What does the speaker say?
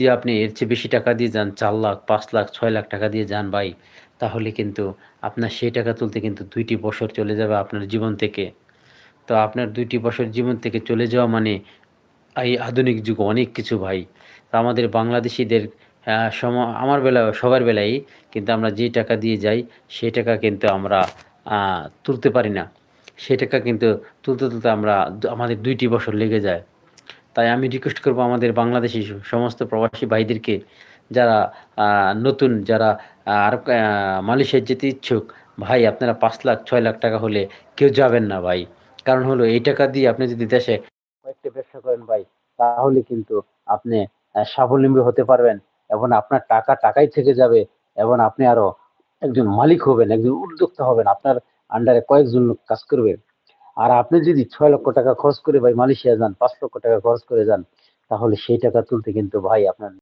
যদি আপনি এর চেয়ে বেশি টাকা দিয়ে যান ৪ লাখ, ৫ লাখ, ৬ লাখ টাকা দিয়ে যান ভাই, তাহলে কিন্তু আপনার সেই টাকা তুলতে কিন্তু ২ টি বছর চলে যাবে আপনার জীবন থেকে। তো আপনার ২ টি বছর জীবন থেকে চলে যাওয়া মানে এই আধুনিক যুগে অনেক কিছু ভাই। তো আমাদের বাংলাদেশীদের আ সম আমার বেলায়ও সবার বেলায়ই কিন্তু আমরা যে টাকা দিয়ে যাই, সেই টাকা কিন্তু আমরা আ তুলতে পারি না। সেই টাকা কিন্তু তুলতে আমরা আমাদের ২ টি বছর লেগে যায়। তাই আমি রিকোয়েস্ট করব আমাদের বাংলাদেশী সমস্ত প্রবাসী ভাইদেরকে যারা আ নতুন যারা আরব মালয়েশিয়ায় যেতে ইচ্ছুক, ভাই আপনারা ৫ লাখ ৬ লাখ টাকা হলে কেউ যাবেন না ভাই। কারণ হলো এই টাকা দিয়ে আপনি যদি দেশে কয়েকটা ব্যবসা করেন ভাই, তাহলে কিন্তু আপনি স্বাবলম্বী হতে পারবেন এবং আপনার টাকা টাকাই থেকে যাবে এবং আপনি আরো একজন মালিক হবেন, একজন উদ্যোক্তা হবেন। আপনার আন্ডারে কয়েকজন লোক কাজ করবে। আর আপনি যদি ৬ লক্ষ টাকা খরচ করে ভাই মালয়েশিয়া যান, ৫ লক্ষ টাকা খরচ করে যান, তাহলে সেই টাকা তুলতে কিন্তু ভাই আপনার